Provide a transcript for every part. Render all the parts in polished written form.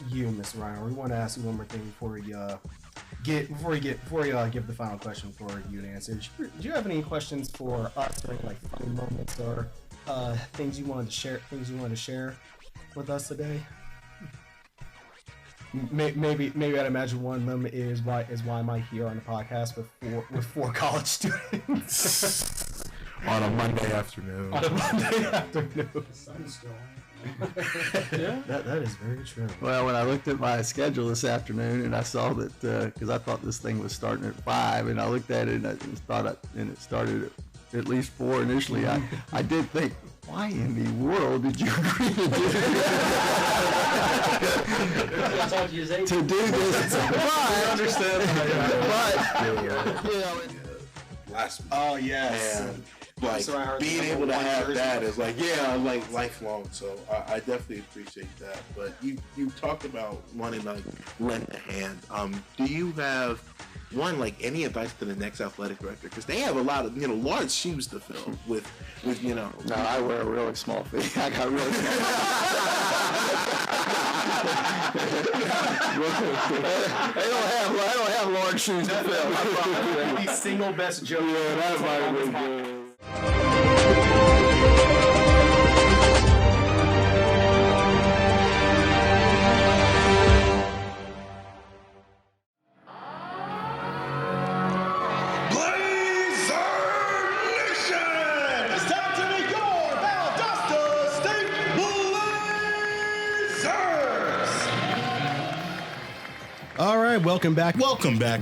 You, Mr. Ryan, we want to ask you one more thing before you give the final question for you to answer. Do you have any questions for us, or any, like, funny moments or things you wanted to share? Things you wanted to share with us today? Maybe I'd imagine one moment is why am I here on the podcast with four college students on a Monday afternoon. The sun's still on. Yeah, that is very true. Well, when I looked at my schedule this afternoon and I saw that, because I thought this thing was starting at 5, and I looked at it and it started at least 4 initially, I did think, why in the world did you agree to do this? To do this, I understand. But Oh yes. And, like being able to have that is like lifelong. So I definitely appreciate that. But you talked about wanting to lend a hand. Do you have any advice to the next athletic director? Because they have a lot of large shoes to fill with. No, I wear a really small feet. I got really small. I don't have large shoes to fill. The single best joke. Yeah, that might have been good. All right, welcome back. Welcome back.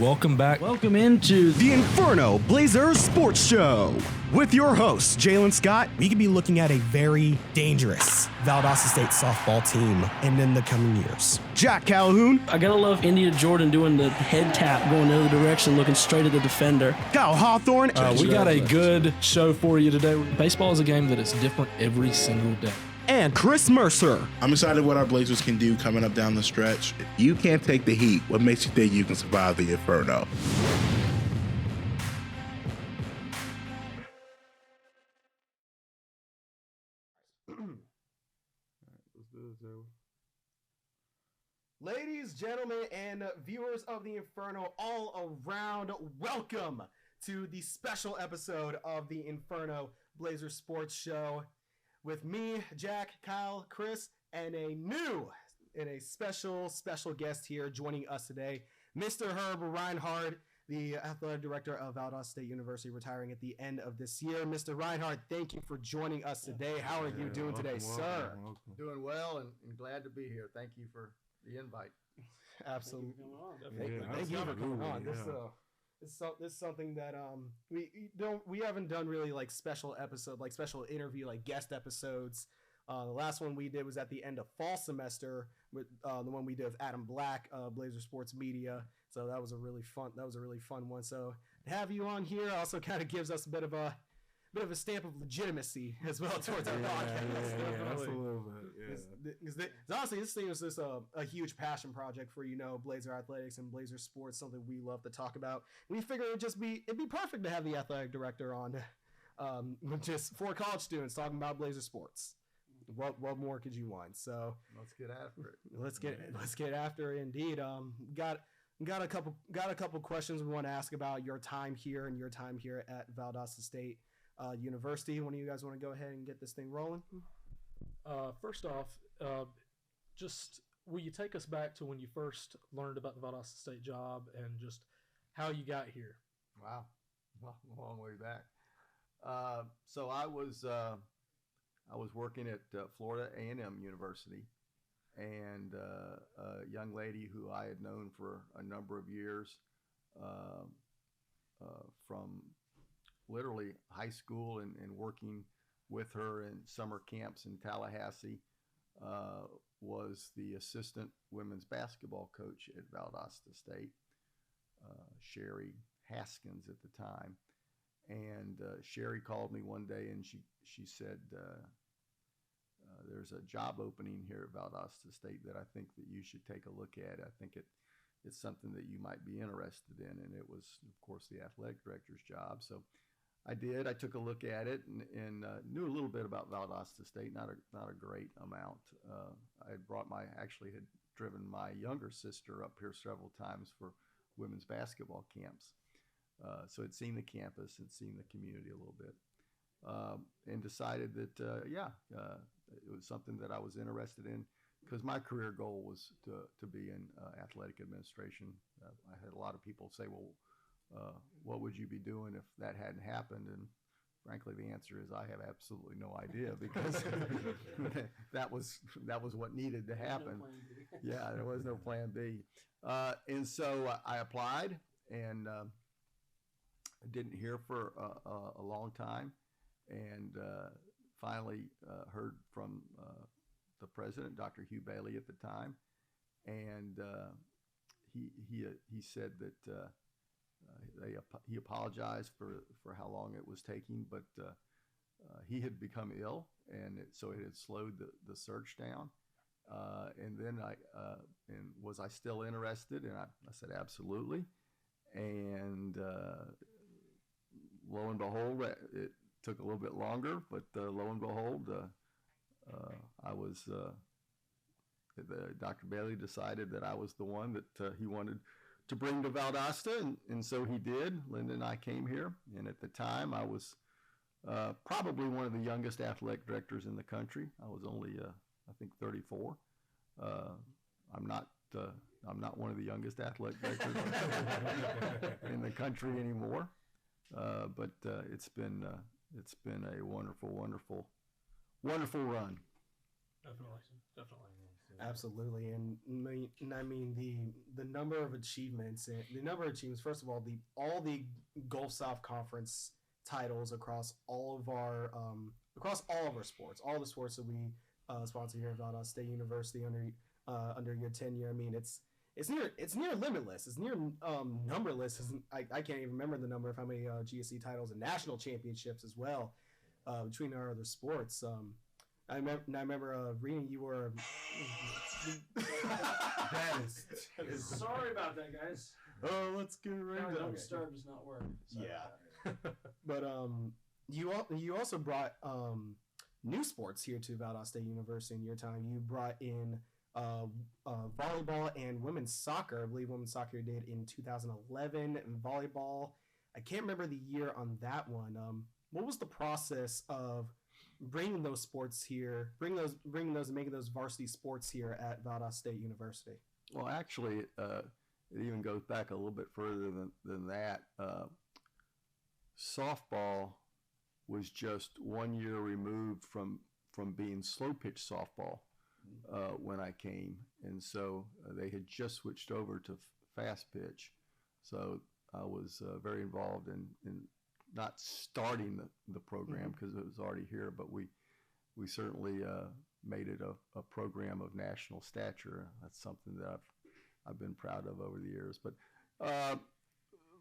Welcome into the Inferno Blazers Sports Show. With your host, Jaylan Scott, we could be looking at a very dangerous Valdosta State softball team in the coming years. Jack Calhoun. I gotta love India Jordan doing the head tap, going the other direction, looking straight at the defender. Kyle Hawthorne. We got a good show for you today. Baseball is a game that is different every single day. And Chris Mercer. I'm excited what our Blazers can do coming up down the stretch. If you can't take the heat, what makes you think you can survive the Inferno? Ladies, gentlemen, and viewers of the Inferno all around, welcome to the special episode of the Inferno Blazers Sports Show with me, Jack, Kyle, Chris, and a special guest here joining us today, Mr. Herb Reinhard, the athletic director of Valdosta State University, retiring at the end of this year. Mr. Reinhard, thank you for joining us today. How are you doing today, sir? Doing well and glad to be here. Thank you for the invite. Absolutely. Thank you for coming on. This is something that we haven't done really like special interview, like guest episodes. The last one we did was at the end of fall semester with the one we did with Adam Black, Blazer Sports Media. So that was a really fun one. So to have you on here also kind of gives us a bit of a stamp of legitimacy as well towards our podcast. That's a little bit. Because honestly, this thing is just a huge passion project for Blazer Athletics and Blazer Sports, something we love to talk about. We figure it'd be perfect to have the athletic director on, with just 4 college students talking about Blazer Sports. What more could you want? So let's get after it. Let's get after it indeed. Got a couple questions we want to ask about your time here at Valdosta State University. One of you guys want to go ahead and get this thing rolling? First off, just will you take us back to when you first learned about the Valdosta State job and just how you got here? Wow, well, a long way back. So I was working at Florida A&M University, and a young lady who I had known for a number of years, from literally high school and working with her in summer camps in Tallahassee, was the assistant women's basketball coach at Valdosta State, Sherry Haskins at the time. And Sherry called me one day and she said, there's a job opening here at Valdosta State that I think that you should take a look at. I think it's something that you might be interested in. And it was, of course, the athletic director's job. So I did. I took a look at it and knew a little bit about Valdosta State, not a great amount. I had driven my younger sister up here several times for women's basketball camps. So had seen the campus and seen the community a little bit, and decided that, it was something that I was interested in, because my career goal was to be in athletic administration. I had a lot of people say, well, what would you be doing if that hadn't happened? And frankly, the answer is I have absolutely no idea, because that was what needed to happen. Yeah, there was no plan B. And so I applied, and didn't hear for a long time, and finally heard from the president, Dr. Hugh Bailey at the time, and he said that he apologized for how long it was taking, but he had become ill, and so it had slowed the search down. And then and was I still interested? And I said absolutely. And lo and behold, it took a little bit longer, but lo and behold, Dr. Bailey decided that I was the one that he wanted to bring to Valdosta, and so he did. Linda and I came here, and at the time I was probably one of the youngest athletic directors in the country. I was only, I think, 34. I'm not one of the youngest athletic directors in the country anymore. But it's been a wonderful run. Definitely. Absolutely, and I mean the number of achievements. First of all, all the Gulf South Conference titles across all of our sports, all the sports that we sponsor here at Valdosta State University under your tenure. I mean, it's near limitless. It's near numberless. I can't even remember the number of how many GSC titles and national championships as well between our other sports. I remember reading you were. That is Sorry about that, guys. Oh, let's get right Now into Don't it. Starve does not work. Sorry about that. But you also brought new sports here to Valdosta State University in your time. You brought in volleyball and women's soccer. I believe women's soccer you did in 2011, and volleyball, I can't remember the year on that one. What was the process of bringing those sports here, bringing those and making those varsity sports here at Valdosta State University? Well, actually, it even goes back a little bit further than that. Softball was just 1 year removed from being slow pitch softball when I came, and so they had just switched over to fast pitch. So I was very involved in not starting the program because it was already here, but we certainly made it a program of national stature. That's something that I've been proud of over the years. But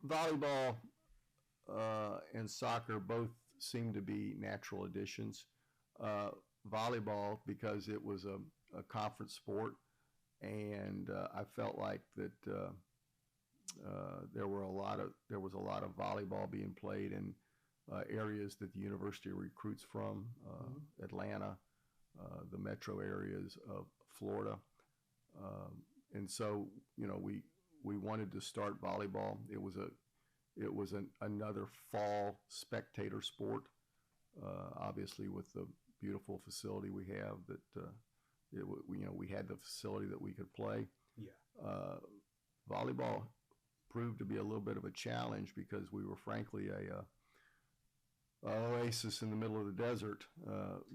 volleyball and soccer both seem to be natural additions. Volleyball, because it was a conference sport, and I felt like that there was a lot of volleyball being played in areas that the university recruits from, Atlanta, the metro areas of Florida, and so we wanted to start volleyball. It was another fall spectator sport, obviously with the beautiful facility we have. That we had the facility that we could play. Yeah. Volleyball proved to be a little bit of a challenge because we were frankly a oasis in the middle of the desert.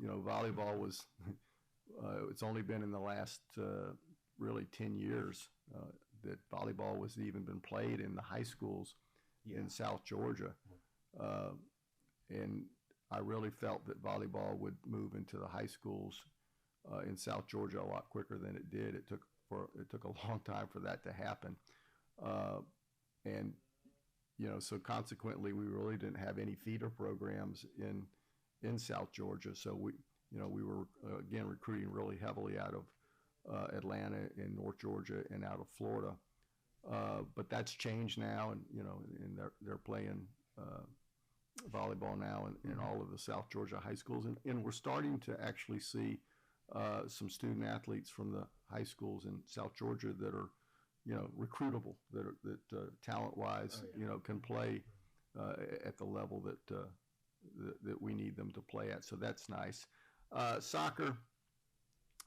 Volleyball was it's only been in the last really 10 years that volleyball was even been played in the high schools in South Georgia, and I really felt that volleyball would move into the high schools in South Georgia a lot quicker than it did. It took a long time for that to happen. And so consequently, we really didn't have any feeder programs in South Georgia. So we were again recruiting really heavily out of Atlanta and North Georgia and out of Florida. But that's changed now, and they're playing volleyball now in all of the South Georgia high schools, and we're starting to actually see some student athletes from the high schools in South Georgia that are, recruitable, that talent-wise, can play at the level that we need them to play at. So that's nice. Soccer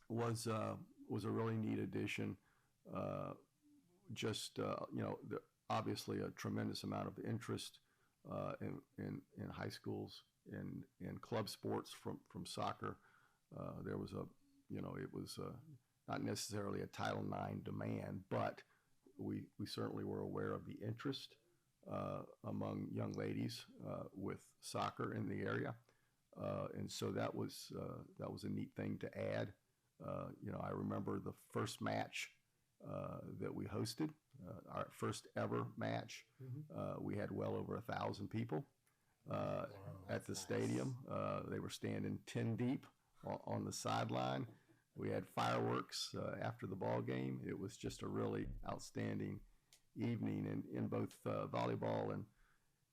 was a really neat addition. Obviously a tremendous amount of interest in high schools and in club sports from soccer. There was it was not necessarily a Title IX demand, but we certainly were aware of the interest among young ladies with soccer in the area, and so that was a neat thing to add. I remember the first match that we hosted, our first ever match. We had well over 1,000 people at the stadium. They were standing 10 deep on the sideline. We had fireworks after the ball game. It was just a really outstanding evening, and in both volleyball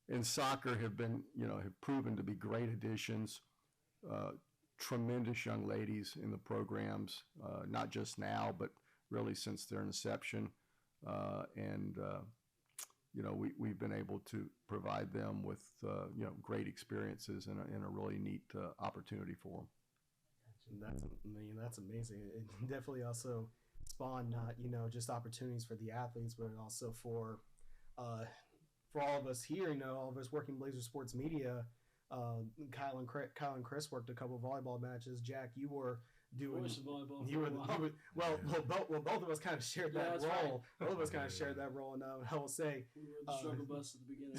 and soccer have proven to be great additions. Tremendous young ladies in the programs, not just now, but really since their inception. We've been able to provide them with great experiences and a really neat opportunity for them. That's amazing. It definitely also spawned not just opportunities for the athletes, but also for all of us here. All of us working Blazer Sports Media. Kyle and Chris worked a couple of volleyball matches. Jack, you were doing both of us kind of shared that role. Both of us kind of shared that role, and I will say we were the struggle bus at the beginning.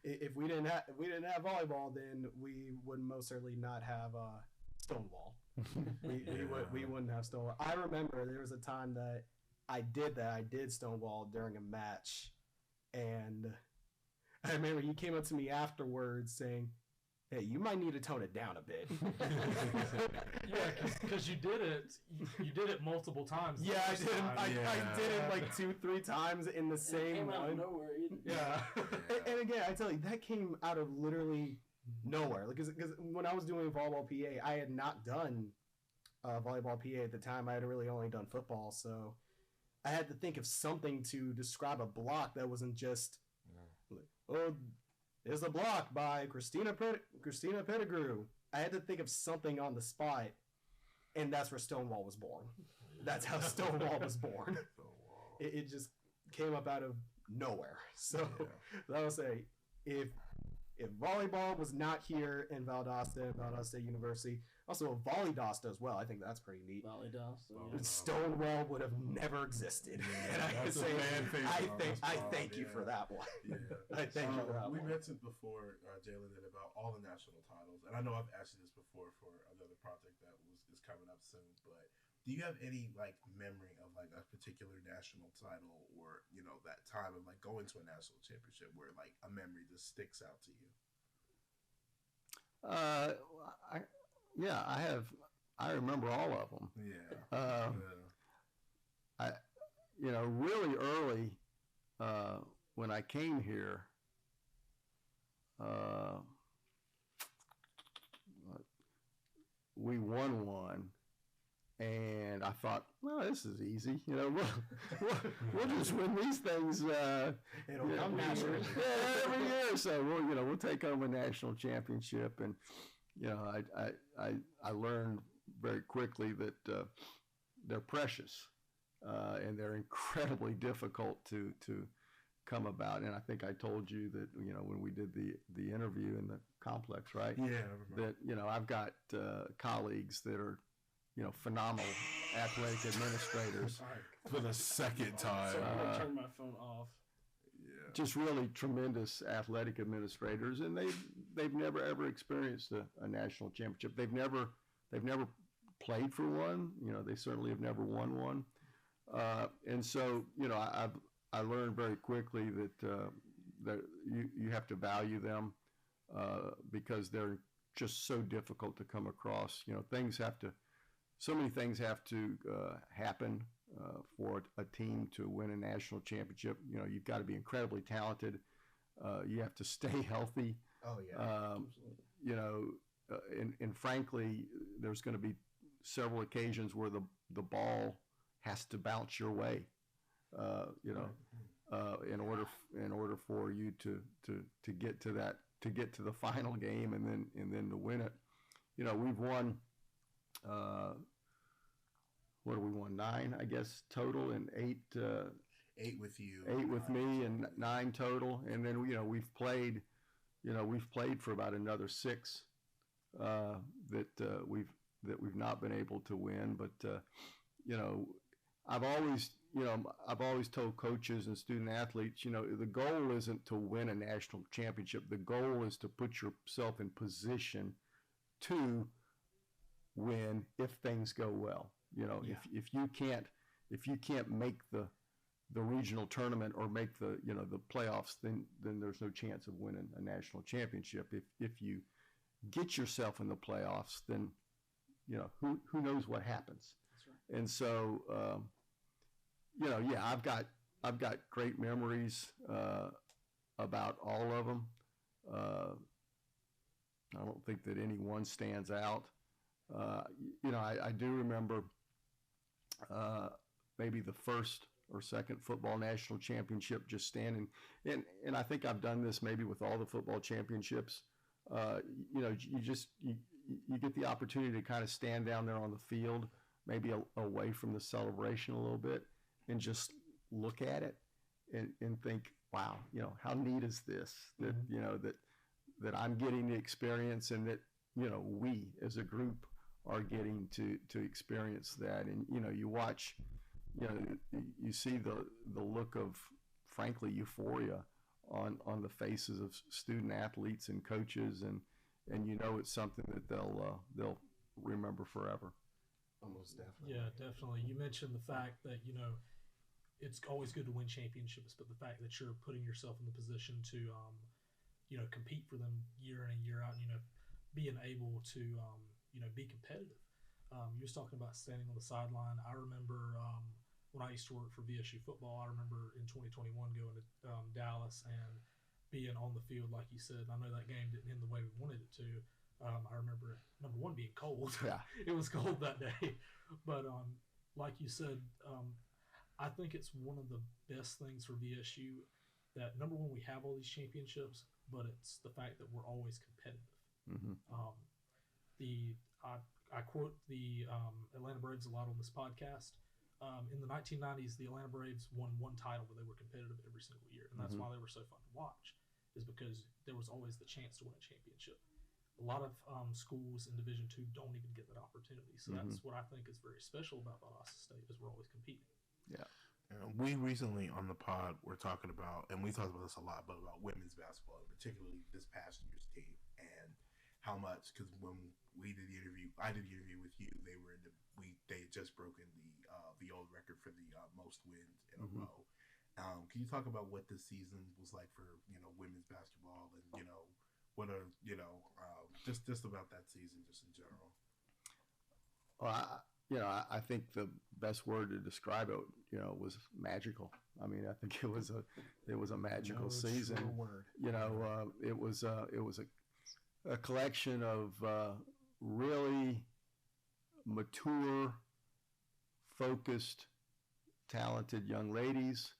if we didn't have volleyball, then we would most certainly not have Stonewall. we wouldn't have Stonewall. I remember there was a time that I did Stonewall during a match, and I remember you came up to me afterwards saying, "Hey, you might need to tone it down a bit." Yeah, because you did it multiple times. Yeah, I did. I did it like 2-3 times in the same came one. out of nowhere either. Yeah, and again, I tell you, that came out of literally nowhere. Because when I was doing volleyball PA, I had not done volleyball PA at the time. I had really only done football, so I had to think of something to describe a block that wasn't just, there's a block by Christina Pettigrew. I had to think of something on the spot, and that's where Stonewall was born. That's how Stonewall was born. It just came up out of nowhere. So I would say, if volleyball was not here in Valdosta State University, also Valdosta as well, I think that's pretty neat. Valdosta, Stonewall would have never existed. And I can say, I thank you for that one. I thank you for that we one. mentioned before, Jaylan, about all the national titles, and I know I've asked you this before for another project that is coming up soon, but do you have any memory of a particular national title, or that time of going to a national championship where a memory just sticks out to you? I have. I remember all of them. Really early when I came here, we won one, and I thought, well, this is easy. We'll just win these things. It'll come naturally. Every year. So we'll take home a national championship, and I learned very quickly that they're precious, and they're incredibly difficult to come about. And I think I told you that when we did the interview in the complex, right? Yeah, I remember. That I've got colleagues that are phenomenal athletic administrators. For the second time. So I'm gonna turn my phone off. Yeah. Just really tremendous athletic administrators, and they've never ever experienced a national championship. They've never played for one. They certainly have never won one. And so I learned very quickly that you have to value them because they're just so difficult to come across. So many things have to happen for a team to win a national championship. You've got to be incredibly talented. You have to stay healthy. Oh yeah. And frankly, there's going to be several occasions where the ball has to bounce your way, in order for you to get to that, to get to the final game and then to win it. We've won. What have we won? 9, I guess, total, and 8. 8 with you. 8 with me, and 9 total. And then we've played for about another 6 that we've not been able to win. But I've always told coaches and student athletes, the goal isn't to win a national championship. The goal is to put yourself in position to win if things go well. If you can't make the regional tournament or make the playoffs, then there's no chance of winning a national championship. If you get yourself in the playoffs, then who knows what happens. That's right. And so I've got great memories about all of them. I don't think that any one stands out. I do remember maybe the first or second football national championship, just standing, and I think I've done this maybe with all the football championships. You get the opportunity to kind of stand down there on the field, maybe away from the celebration a little bit, and just look at it and think, wow, how neat is this that that I'm getting the experience, and that we as a group are getting to experience that. And you watch, you see the look of, frankly, euphoria on the faces of student athletes and coaches, and it's something that they'll remember forever. Almost definitely. Yeah, definitely. You mentioned the fact that it's always good to win championships, but the fact that you're putting yourself in the position to compete for them year in and year out, and being able to be competitive. You was talking about standing on the sideline. I remember when I used to work for VSU football, I remember in 2021 going to Dallas and being on the field, like you said. I know that game didn't end the way we wanted it to. I remember, number one, being cold. Yeah. It was cold that day. But like you said, I think it's one of the best things for VSU that, number one, we have all these championships, but it's the fact that we're always competitive. Mm-hmm. I quote the Atlanta Braves a lot on this podcast. In the 1990s, the Atlanta Braves won one title, but they were competitive every single year, and that's why they were so fun to watch, is because there was always the chance to win a championship. A lot of schools in Division II don't even get that opportunity, so that's what I think is very special about Valdosta State, is we're always competing. Yeah. We recently on the pod were talking about, and we talked about this a lot, but about women's basketball, particularly this past year's team, and how much, because when we did the interview, I did the interview with you, they had just broken the old record for the most wins in a row. Can you talk about what this season was like for women's basketball, and what are just about that season, just in general? Well, I think the best word to describe it, was magical. I mean, I think it was a magical season. It was a collection of really mature, focused, talented young ladies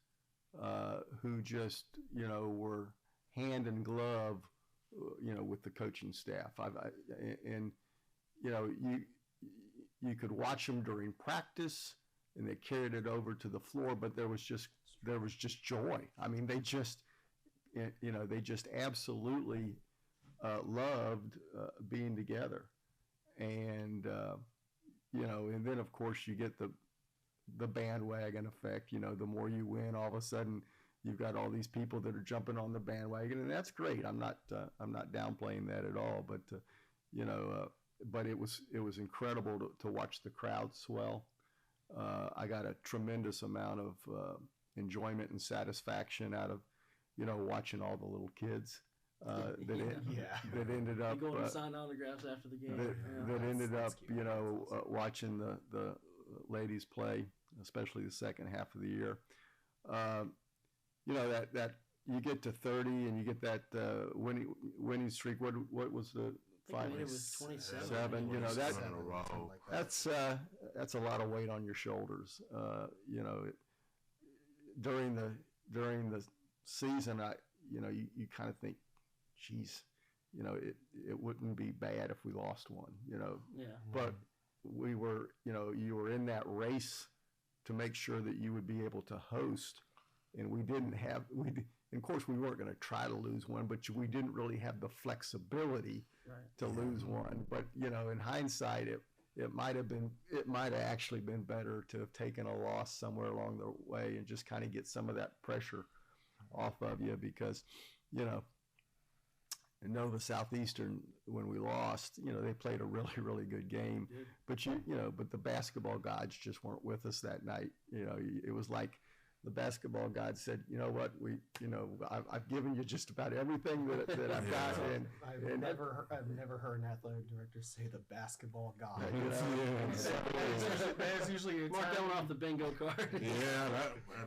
who just were hand in glove, with the coaching staff. You could watch them during practice, and they carried it over to the floor, but there was just joy. I mean, they just absolutely loved being together, and and then of course you get the bandwagon effect. The more you win, all of a sudden you've got all these people that are jumping on the bandwagon, and that's great. I'm not downplaying that at all, but but it was incredible to watch the crowd swell. I got a tremendous amount of enjoyment and satisfaction out of watching all the little kids that ended up going to sign autographs after the game. That ended up watching the ladies play, especially the second half of the year. That you get to 30 and you get that winning streak. What was the I think it was 27. Seven, you know, that, in a row. that's a lot of weight on your shoulders. You know, during the season, you kind of think, geez, you know, it wouldn't be bad if we lost one, you know. Yeah. But we were, you know, you were in that race to make sure that you would be able to host, and we didn't have and of course, we weren't going to try to lose one, but we didn't really have the flexibility to lose one. But, you know, in hindsight, it might have actually been better to have taken a loss somewhere along the way and just kind of get some of that pressure off of you, because, you know, in Nova Southeastern, when we lost, you know, they played a really, really good game, but but the basketball gods just weren't with us that night. You know, it was like the basketball god said, you know what, I've given you just about everything that I've got. I've never heard an athletic director say the basketball god. You know? That's usually Mark that one off the bingo card. Yeah,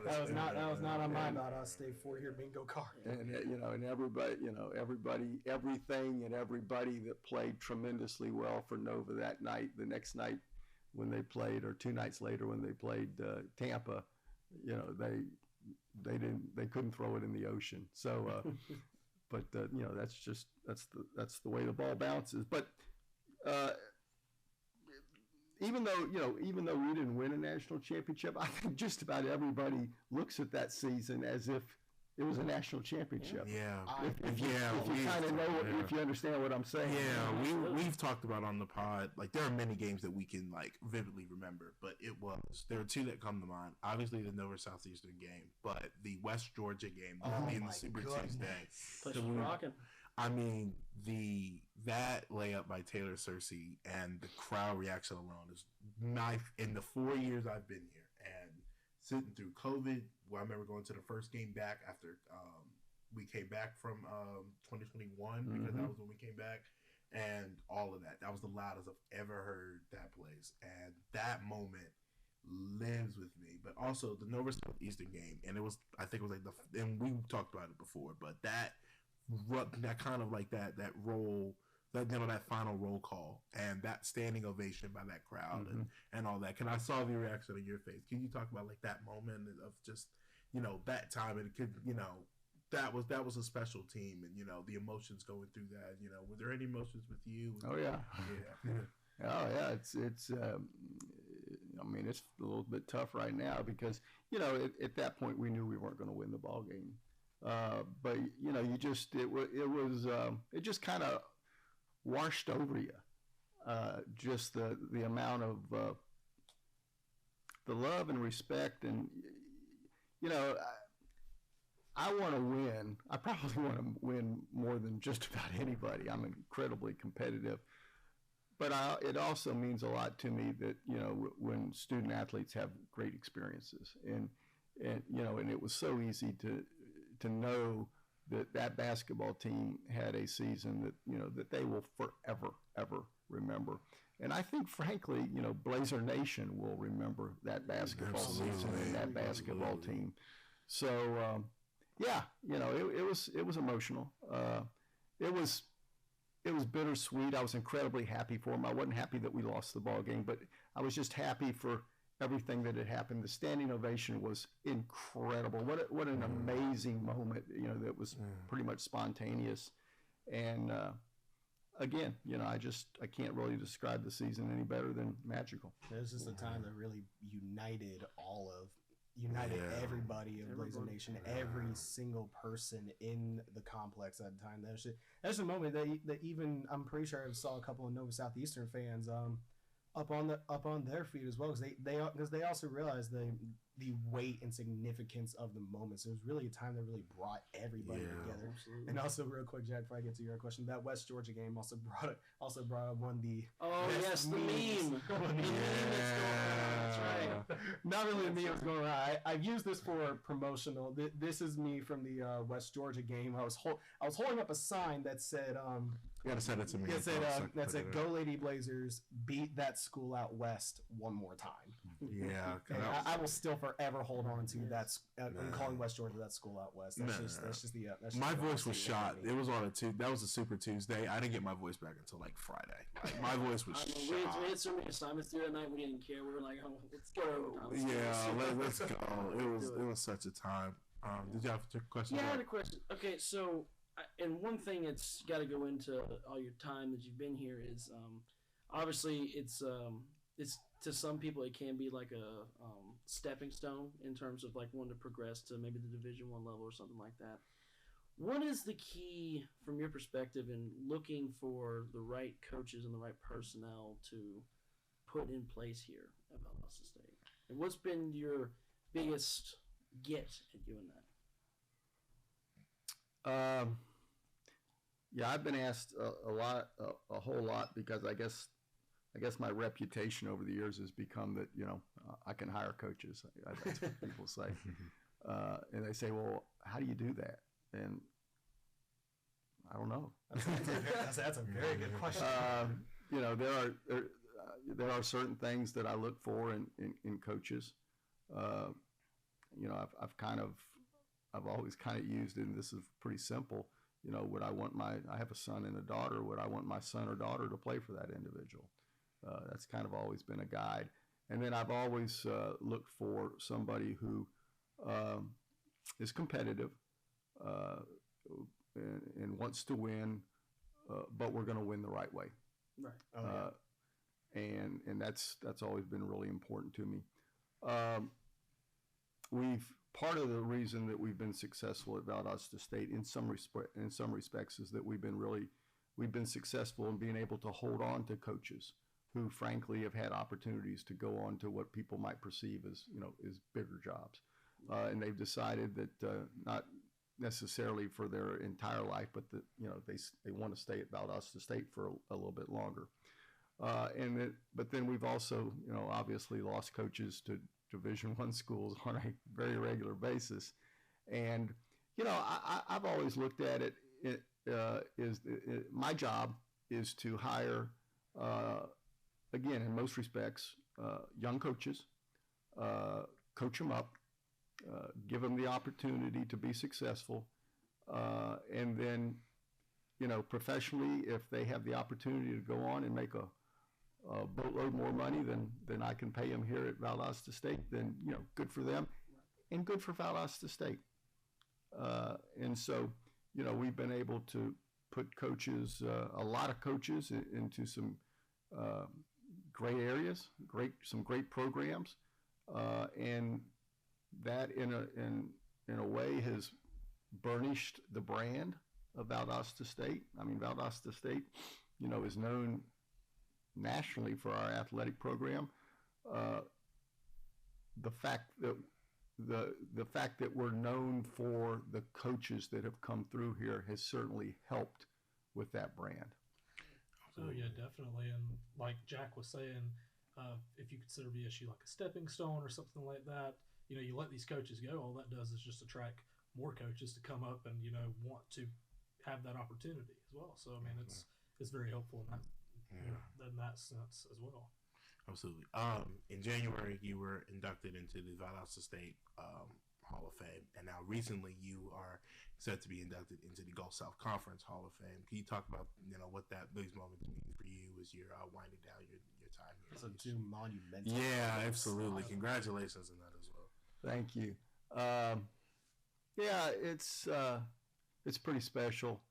that was not on my Valdosta State 4-year bingo card. And you know, and everything and everybody that played tremendously well for Nova that night. The next night when they played, or 2 nights later when they played Tampa, you know, they couldn't throw it in the ocean. So, but you know, that's the way the ball bounces. But even though we didn't win a national championship, I think just about everybody looks at that season as if it was a national championship. If you kind of know, if you understand what I'm saying. Yeah, we've talked about on the pod, like, there are many games that we can, like, vividly remember, but there are 2 that come to mind. Obviously the Nova Southeastern game, but the West Georgia game in the Super Tuesday. Place was rocking. I mean, that layup by Taylor Searcy and the crowd reaction alone is in the 4 years I've been here, and sitting through COVID, where I remember going to the first game back after we came back from 2021, because that was when we came back, and all of that. That was the loudest I've ever heard that place, and that moment lives with me. But also the Nova Southeastern game, and I think it was like and we talked about it before, but that kind of like that roll, that final roll call and that standing ovation by that crowd and all that. I saw the reaction on your face. Can you talk about like that moment of just, you know, that time, and it could, you know, that was a special team, and, you know, the emotions going through that, you know, were there any emotions with you? Oh yeah. Oh yeah. It's I mean, it's a little bit tough right now because, you know, at that point we knew we weren't going to win the ball game. But you know, it just kind of washed over you. Just the amount of the love and respect, and you know, I want to win. I probably want to win more than just about anybody. I'm incredibly competitive, but it also means a lot to me that, you know, when student athletes have great experiences, and you know, and it was so easy to know that basketball team had a season that, you know, that they will forever, ever remember. And I think, frankly, you know, Blazer Nation will remember that basketball season and that basketball team. So, yeah, you know, it was emotional. It was bittersweet. I was incredibly happy for them. I wasn't happy that we lost the ball game, but I was just happy for everything that had happened. The standing ovation was incredible. What an amazing moment, you know, that was pretty much spontaneous. And again, you know, I can't really describe the season any better than magical. It was just a time that really united everybody of Blazer Nation, every single person in the complex at the time. That's a moment that even, I'm pretty sure I saw a couple of Nova Southeastern fans up on their feet as well, because they also realized the weight and significance of the moments. It was really a time that really brought everybody together. Absolutely. And also, real quick, Jack, before I get to your question, that West Georgia game also brought up one of the the meme. That's right. Not really the meme was going around. I've used this for promotional. This is me from the West Georgia game. I was holding up a sign that said you gotta send it to me. That said, "Go Lady Blazers, beat that school out west one more time." Yeah, 'cause And I- I will still forever hold on to that. I'm calling West Georgia that school out west. That's just the. That's just my the voice was honesty shot. of me. It was on that was a Super Tuesday. I didn't get my voice back until like Friday. Like, my voice was I mean, shot. we had so many assignments through that night. We didn't care. We were like, oh, let's go overtime. Let's go. It was such a time. Did you have a question? Yeah, I had a question. Okay, so and one thing that's got to go into all your time that you've been here is obviously it's to some people it can be like a stepping stone in terms of like wanting to progress to maybe the Division I level or something like that. What is the key from your perspective in looking for the right coaches and the right personnel to put in place here at Valdosta State? And what's been your biggest get at doing that? Yeah, I've been asked a whole lot because I guess my reputation over the years has become that I can hire coaches. That's what people say, and they say, "Well, how do you do that?" And I don't know. That's a very good question. There are certain things that I look for in coaches. I've always kind of used it, and this is pretty simple. Would I want I have a son and a daughter, would I want my son or daughter to play for that individual? That's kind of always been a guide. And then I've always looked for somebody who is competitive and wants to win, but we're going to win the right way. Right. And that's always been really important to me. Part of the reason that we've been successful at Valdosta State in some respects is that we've been successful in being able to hold on to coaches who frankly have had opportunities to go on to what people might perceive as bigger jobs, and they've decided that not necessarily for their entire life, but that they want to stay at Valdosta State for a little bit longer. But then we've also obviously lost coaches to Division I schools on a very regular basis, and I've always looked at it. My job is to hire, again, in most respects, young coaches, coach them up, give them the opportunity to be successful, and then professionally, if they have the opportunity to go on and make a boatload more money than I can pay them here at Valdosta State, then good for them, and good for Valdosta State. And so we've been able to put coaches, a lot of coaches, into some great areas, some great programs, and that in a way has burnished the brand of Valdosta State. I mean, Valdosta State, is known nationally for our athletic program. The fact that we're known for the coaches that have come through here has certainly helped with that brand. Oh yeah, definitely. And like Jack was saying, if you consider VSU like a stepping stone or something like that, you let these coaches go. All that does is just attract more coaches to come up and want to have that opportunity as well. So I mean, it's very helpful in that sense as well. Absolutely. In January, you were inducted into the Valdosta State Hall of Fame, and now recently you are set to be inducted into the Gulf South Conference Hall of Fame. Can you talk about what those moments mean for you as you're winding down your time here? So two monumental. Yeah, absolutely. Congratulations on that as well. Thank you. Yeah, it's pretty special.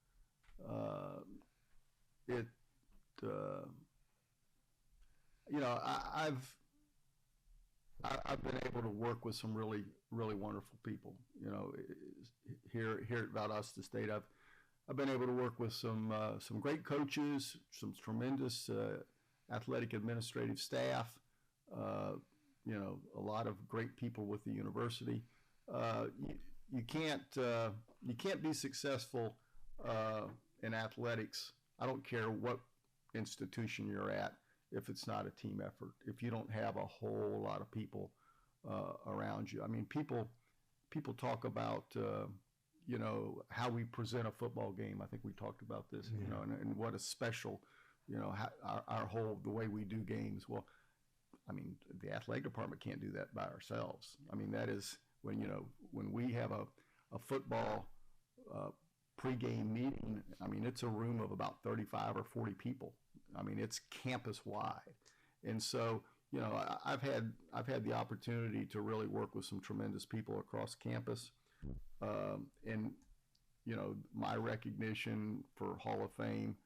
I've been able to work with some really, really wonderful people. Here at Valdosta State, I've been able to work with some great coaches, some tremendous athletic administrative staff. A lot of great people with the university. You can't be successful in athletics. I don't care what institution you're at if it's not a team effort. If you don't have a whole lot of people around you. I mean, people talk about how we present a football game. I think we talked about this. And what a special, the way we do games. Well, I mean, the athletic department can't do that by ourselves. I mean, that is when we have a football pregame meeting. I mean, it's a room of about 35 or 40 people. I mean, it's campus wide, and so I've had the opportunity to really work with some tremendous people across campus, and my recognition for Hall of Fame.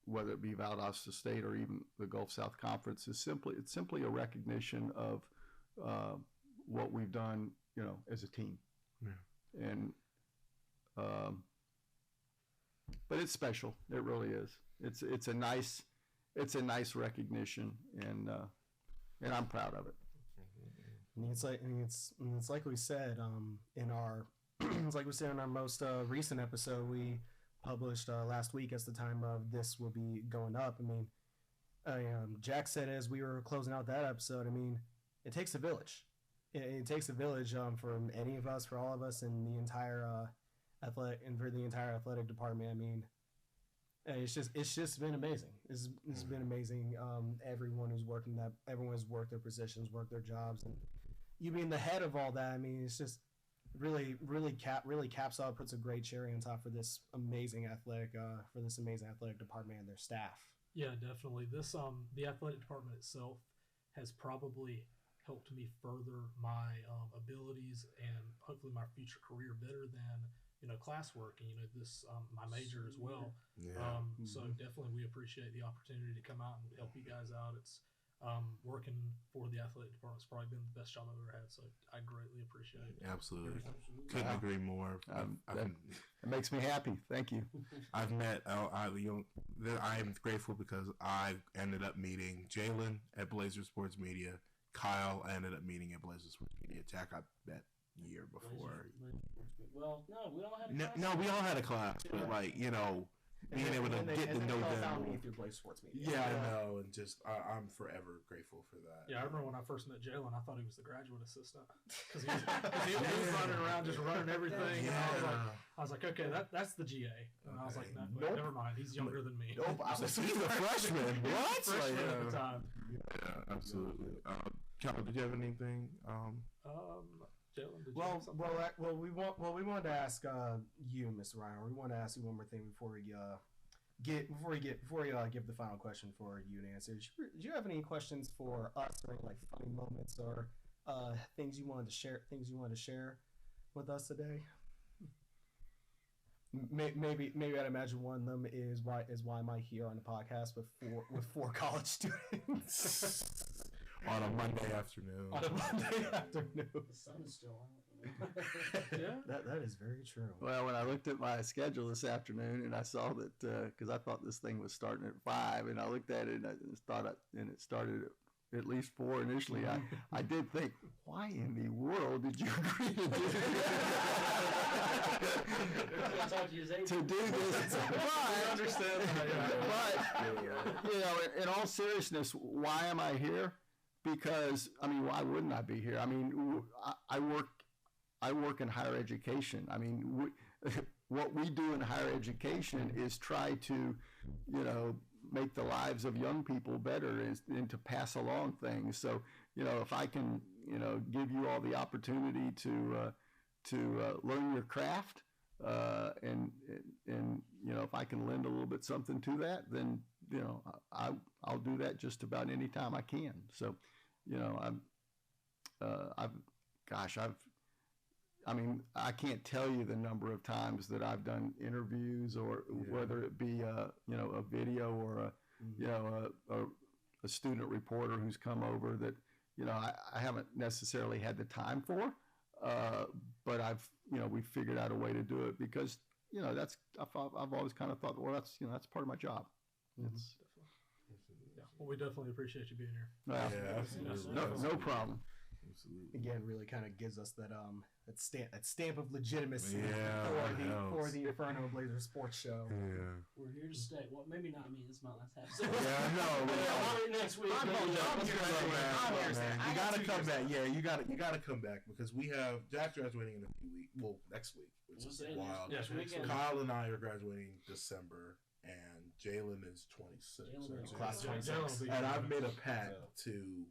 Whether it be Valdosta State or even the Gulf South Conference, it's simply a recognition of what we've done, as a team. Yeah. And but it's special. It really is. It's a nice recognition, and I'm proud of it. I mean, it's like we said in our it's like we said in our most recent episode we published last week. As the time of this will be going up, I mean, Jack said as we were closing out that episode, I mean, it takes a village. It takes a village from any of us, for all of us, in the entire for the entire athletic department. I mean, it's just been amazing. It's been amazing. Everyone who's worked their positions, worked their jobs, and you being the head of all that. I mean, it's just really caps off, puts a great cherry on top for this amazing athletic department and their staff. Yeah, definitely. This the athletic department itself has probably helped me further my abilities and hopefully my future career better than classwork and this my major as well. Yeah. So definitely we appreciate the opportunity to come out and help you guys out. It's working for the athletic department's probably been the best job I've ever had, so I greatly appreciate it. Absolutely. Couldn't agree more. It makes me happy. Thank you. I've met, I am grateful because I ended up meeting Jaylan at Blazer Sports Media. Kyle I ended up meeting at Blazer Sports Media. Jack I met year before. Well, no, we all had a class. No, we all had a class, but being able to get to know them. Yeah, I know, and just I'm forever grateful for that. Yeah, I remember when I first met Jaylan, I thought he was the graduate assistant because he was running around just running everything. Yeah. And I was like, okay, that's the GA, and I was like, no, nope. Never mind, he's younger than me. Nope, I was he's a freshman. What? Freshman at the time. Yeah, absolutely. Calvin, did you have anything? Jaylan, did you well, have something? we wanted to ask you, Mr. Reinhard. We want to ask you one more thing before we give the final question for you to answer. Did you have any questions for us, or any like funny moments or things you wanted to share with us today? Maybe I'd imagine one of them is why am I here on the podcast with four college students on a Monday afternoon. The sun is still out. Yeah, that is very true. Well, when I looked at my schedule this afternoon and I saw that, because I thought this thing was starting at 5, and I looked at it and it started at least 4 initially. I did think, why in the world did you agree to do to do this? I understand that. But in all seriousness, why am I here? Because why wouldn't I be here? I work in higher education. What we do in higher education is try to, make the lives of young people better and to pass along things. So, if I can, give you all the opportunity to learn your craft, and if I can lend a little bit something to that, then, I'll do that just about any time I can. So, I can't tell you the number of times that I've done interviews, or whether it be a video or a student reporter who's come over that I haven't necessarily had the time for, but we've figured out a way to do it because I've always kind of thought, well, that's part of my job. It's, Well, we definitely appreciate you being here. No problem. Absolutely. Again, really kind of gives us that stamp of legitimacy for the Inferno Blazer Sports Show. Yeah. We're here to stay. Well, maybe not me. This is my last episode. Yeah, no. Next week. I'm here. You gotta come back. Yeah, you gotta come back because we have Jack graduating in a few weeks. Well, next week, which is wild. Next weekend. Kyle and I are graduating December, and Jaylan is 26. Class 26. And I've made a pact to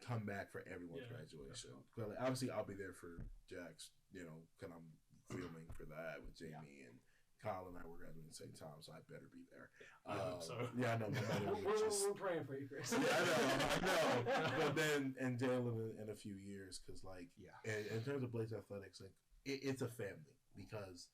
come back for everyone's graduation. Clearly, obviously, I'll be there for Jack's, because I'm filming for that with Jamie and Kyle and I were graduating at the same time, so I better be there. I hope so. Yeah, I know. We're praying for you, Chris. Yeah, I know. But then, and Jaylan in a few years, because, in terms of Blaze Athletics, it's a family, because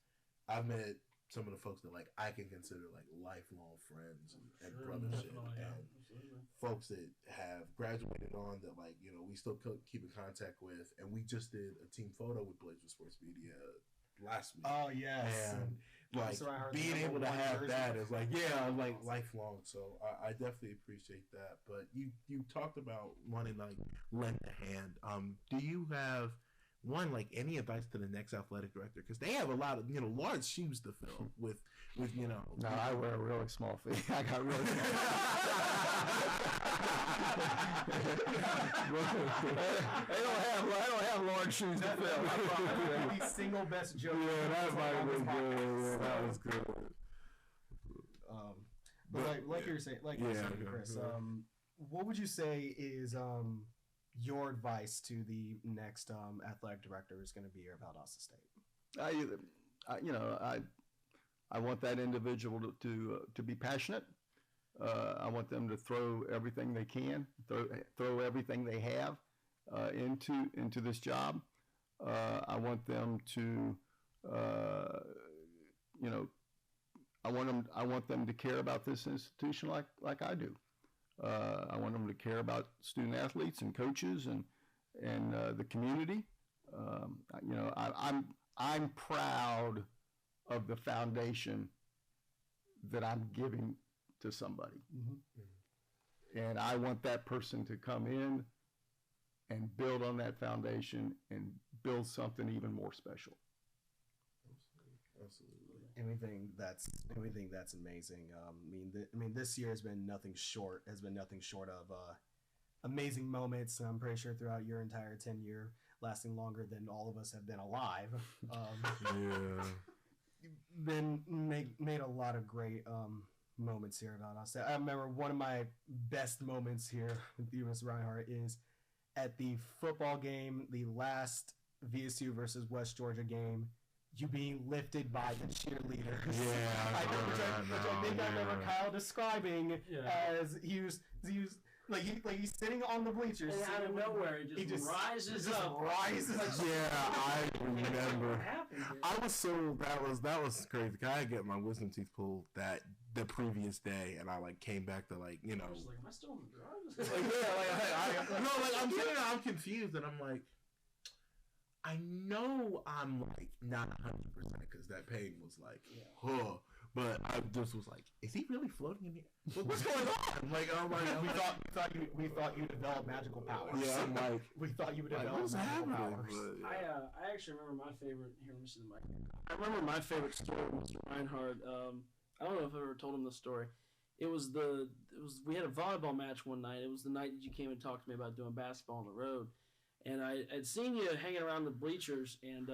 I've met some of the folks that, I can consider, lifelong friends and brothership. And folks that have graduated on that, we still keep in contact with. And we just did a team photo with Blaze Sports Media last week. Oh, yes. And, being able to have that is lifelong. So I definitely appreciate that. But you talked about wanting lend a hand. Do you have any advice to the next athletic director? Because they have a lot of large shoes to fill with No, I wear a really small feet. I got really small. I don't have large shoes to fill. The single best joke. Yeah, that might have been good. Yeah, that was good. But like you were saying, Chris, what would you say is your advice to the next athletic director who's going to be here at Valdosta State? I want that individual to be passionate. I want them to throw everything they can, throw everything they have into this job. I want them to, I want them to care about this institution like I do. I want them to care about student athletes and coaches and the community. I'm proud of the foundation that I'm giving to somebody. Mm-hmm. And I want that person to come in and build on that foundation and build something even more special. Absolutely. Anything that's amazing. This year has been nothing short of amazing moments. I'm pretty sure throughout your entire tenure, lasting longer than all of us have been alive. Been made a lot of great moments here about us. I remember one of my best moments here with you, Mr. Reinhard, is at the football game, the last VSU versus West Georgia game. You being lifted by the cheerleaders. Yeah, I remember Kyle describing as he's sitting on the bleachers. And out of nowhere, he just rises up. Yeah, I remember. That was crazy. I had to get my wisdom teeth pulled the previous day, and I came back to I was like, am I still on the drugs? I'm sitting there, I'm confused, and I'm like, I know I'm not 100% because that pain was but I just was like, is he really floating in the air? What's going on? We thought you developed magical powers. Yeah, I'm we thought you would develop what's magical happening? powers. I actually remember my favorite. Here, let me see the mic. I remember my favorite story with Mr. Reinhard. I don't know if I ever told him this story. We had a volleyball match one night. It was the night that you came and talked to me about doing basketball on the road. And I'd seen you hanging around the bleachers, and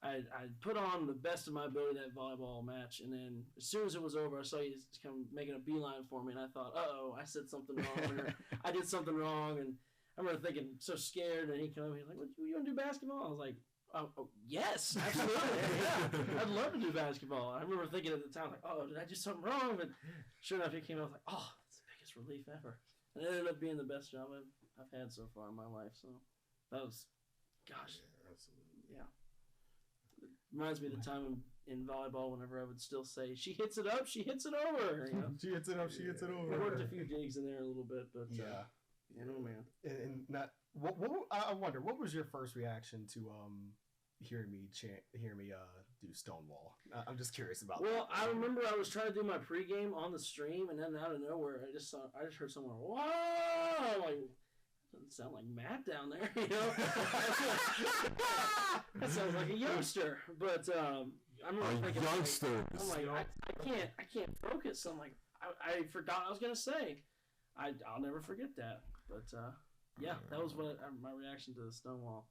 I put on the best of my ability that volleyball match. And then as soon as it was over, I saw you just come making a beeline for me, and I thought, uh-oh, I said something wrong, or I did something wrong. And I remember thinking, so scared, and he came over, he's like, you want to do basketball? I was like, oh yes, absolutely. Yeah, I'd love to do basketball. I remember thinking at the time, did I do something wrong? But sure enough, he came out, I was like, that's the biggest relief ever. And it ended up being the best job I've had so far in my life. So that was, gosh. Yeah, absolutely. Yeah. It reminds me of the time in volleyball whenever I would still say, she hits it up, she hits it over. You know? She hits it up, she hits it over. We worked a few digs in there a little bit, but man. And not what I wonder, what was your first reaction to hearing me do Stonewall? I'm just curious about that. Well, I remember I was trying to do my pregame on the stream, and then out of nowhere, I just heard someone, whoa! I'm like, doesn't sound like Matt down there, you know? That sounds like a youngster, but I remember thinking, youngsters. I'm like, I can't focus. I'm like, I forgot what I was gonna say. I'll never forget that. But that was my reaction to the Stonewall.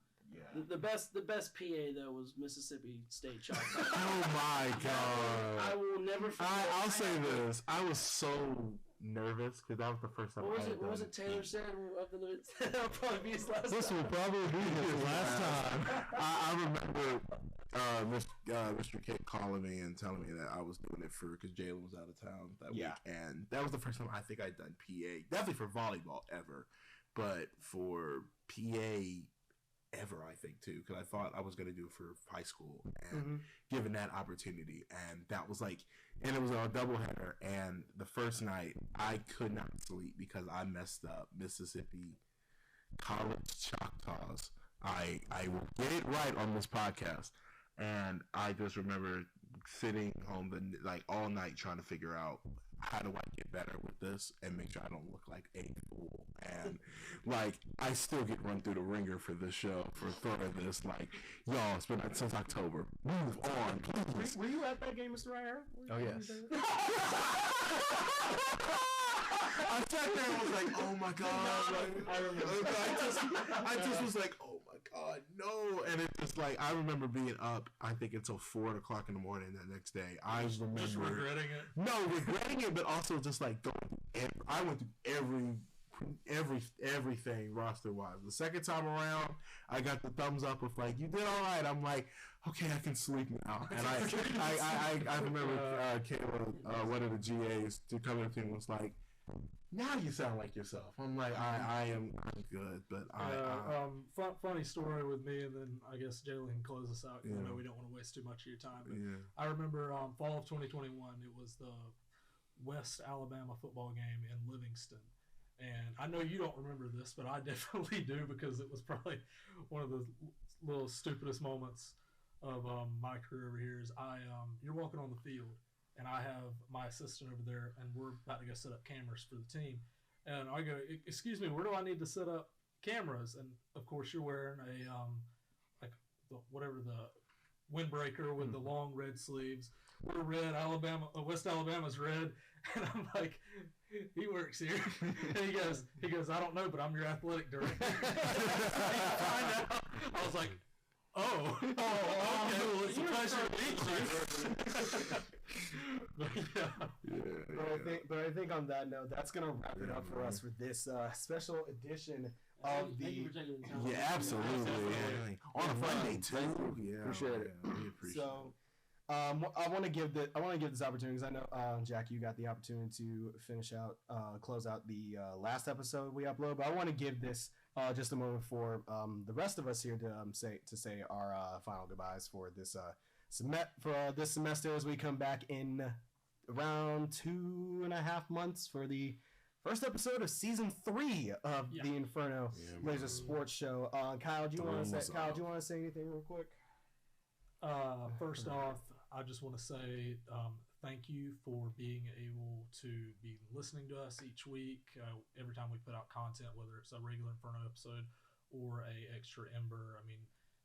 The best PA though was Mississippi State Choctaw. Oh my God! I will never forget. I'll say this: I was so nervous because that was the first time. What was it Taylor said of the that'll probably be his last This time. will probably be his last time. I remember Mr. Kent calling me and telling me that I was doing it because Jaylan was out of town that week, and that was the first time I think I'd done PA, definitely for volleyball ever, but for PA ever, I think, too, because I thought I was going to do it for high school and given that opportunity. And that was like, and it was a doubleheader. And the first night, I could not sleep because I messed up Mississippi College Choctaws. I will get it right on this podcast. And I just remember sitting home like all night trying to figure out how do I get better with this and make sure I don't look like a fool. And like I still get run through the ringer for this show for throwing this. Like, y'all, it's been since October. Move on, please. Were you at that game, Mr. Reinhard? Oh, yes. I sat there and was like, oh my God. Like, I remember. I just was like, oh my God, no. And it was like, I remember being up, I think until 4 o'clock in the morning that next day. I remember. Just regretting it? No, regretting it, but also just like I went through everything roster-wise. The second time around, I got the thumbs up of like, you did all right. I'm like, okay, I can sleep now. And I remember Kayla, one of the GAs, to come up to me and was like, now you sound like yourself. I'm like, I'm good, but funny story with me, and then I guess Jaylan can close us out because I know we don't want to waste too much of your time. But I remember fall of 2021, it was the West Alabama football game in Livingston. And I know you don't remember this, but I definitely do because it was probably one of the little stupidest moments of my career over here. Is you're walking on the field, and I have my assistant over there, and we're about to go set up cameras for the team. And I go, excuse me, where do I need to set up cameras? And of course, you're wearing a whatever the windbreaker with the long red sleeves. We're red, West Alabama's red, and I'm like, he works here. And he goes, I don't know, but I'm your athletic director. I was like, oh, okay, well, it's a pleasure to meet you. But I think on that note, that's gonna wrap it up for us for this special edition of the. Thank you for taking the time. yeah, absolutely. Yeah. On a Monday too. Yeah, Appreciate it. We appreciate it. So, I want to give this opportunity because I know, Jack, you got the opportunity to close out the last episode we upload. But I want to give this just a moment for the rest of us here to say our final goodbyes for this this semester as we come back in around 2.5 months for the first episode of season 3 of the Inferno Laser Sports Show. Kyle, do you want to say anything real quick? First off, I just want to say thank you for being able to be listening to us each week. Every time we put out content, whether it's a regular Inferno episode or a extra Ember. I mean,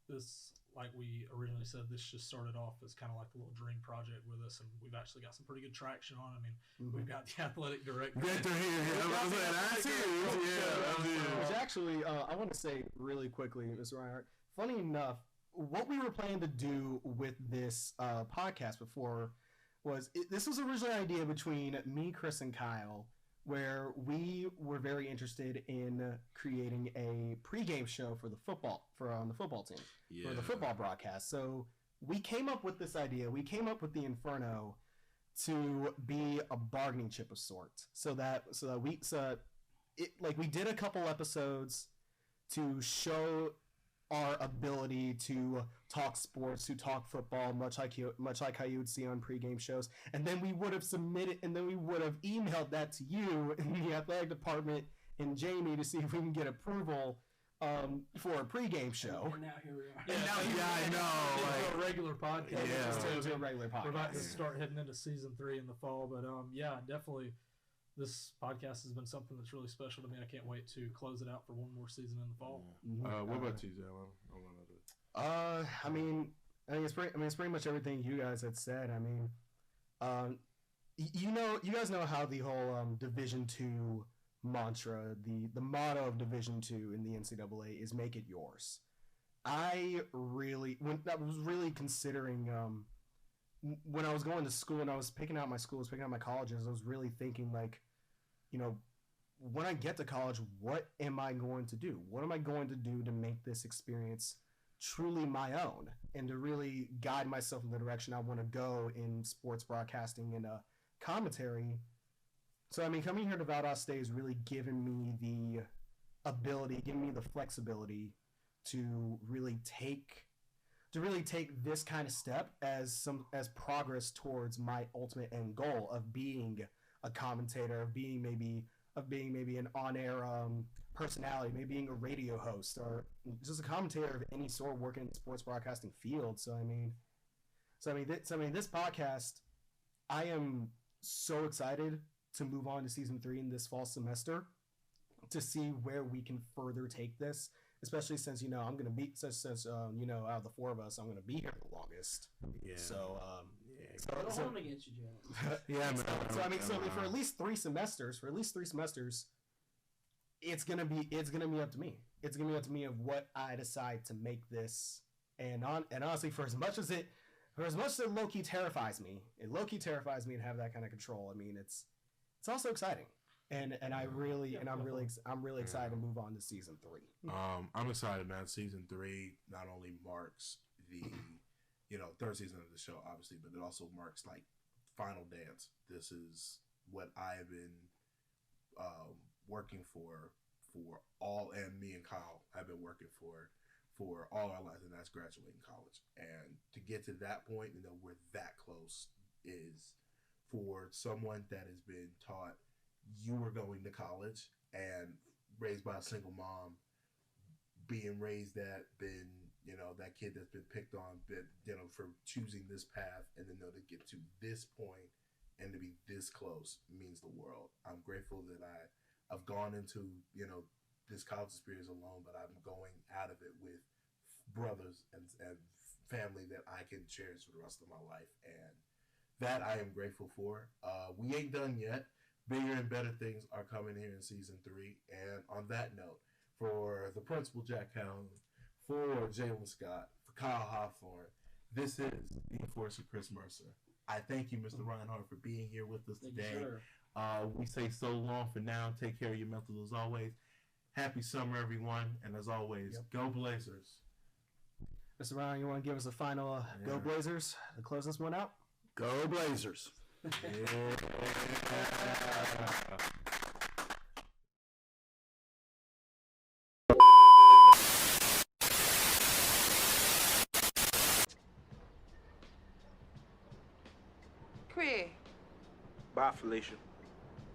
this, like we originally said, this just started off as kind of like a little dream project with us, and we've actually got some pretty good traction on. I mean, we've got the athletic director. Good to hear. Which actually, I want to say really quickly, Mr. Reinhard, funny enough, what we were planning to do with this podcast before was this was originally an idea between me, Chris, and Kyle, where we were very interested in creating a pregame show for the football team for the football broadcast. So we came up with this idea. We came up with the Inferno to be a bargaining chip of sorts, so that we did a couple episodes to show our ability to talk sports, to talk football, much like how you would see on pregame shows, and then we would have emailed that to you in the athletic department and Jamie to see if we can get approval for a pregame show. And now here we are. I know. A regular podcast. To a regular podcast. We're about to start heading into season 3 in the fall, but definitely. This podcast has been something that's really special to me. I can't wait to close it out for one more season in the fall. What about you, Jaylan? I mean, it's pretty much everything you guys had said. I mean, you guys know how the whole Division II mantra, the motto of Division II in the NCAA is "Make it yours." I was really considering when I was going to school and I was picking out my schools, picking out my colleges, I was really thinking like, you know, when I get to college, what am I going to do? What am I going to do to make this experience truly my own and to really guide myself in the direction I want to go in sports broadcasting and commentary? So, I mean, coming here to Valdosta State has really given me the ability, given me the flexibility to really take this kind of step as progress towards my ultimate end goal of being a commentator, of being maybe an on-air personality, maybe being a radio host or just a commentator of any sort working in the sports broadcasting field. So I mean this podcast, I am so excited to move on to season 3 in this fall semester to see where we can further take this, especially since, you know, I'm going to be, you know, out of the 4 of us, I'm going to be here the longest. Yeah. So, Don't hold it against you, Jaylan. Yeah, man. So I mean, for at least 3 semesters, it's gonna be up to me. It's gonna be up to me of what I decide to make this. And honestly, for as much as it low key terrifies me, to have that kind of control. I mean, it's also exciting. And I'm really excited to move on to season 3. I'm excited, man. Season 3 not only marks the, you know, 3rd season of the show, obviously, but it also marks like final dance. This is what I have been working for all, and me and Kyle have been working for all our lives, and that's graduating college. And to get to that point, you know, we're that close, is for someone that has been taught you were going to college and raised by a single mom, being raised that, been, you know, that kid that's been picked on, been, you know, for choosing this path, and then to get to this point and to be this close means the world. I'm grateful that I've gone into, you know, this college experience alone, but I'm going out of it with brothers and family that I can cherish for the rest of my life, and that I am grateful for. We ain't done yet. Bigger and better things are coming here in season 3. And on that note, for the principal, Jack Calhoun, for Jaylan Scott, for Kyle Hawthorne, this is the Enforcer, Chris Mercer. I thank you, Mr. Reinhard, for being here with us today. We say so long for now. Take care of your mental as always. Happy summer, everyone. And as always, Go Blazers. Mr. Ryan, you want to give us a final Go Blazers to close this one out? Go Blazers. Chris. Bye, Felicia.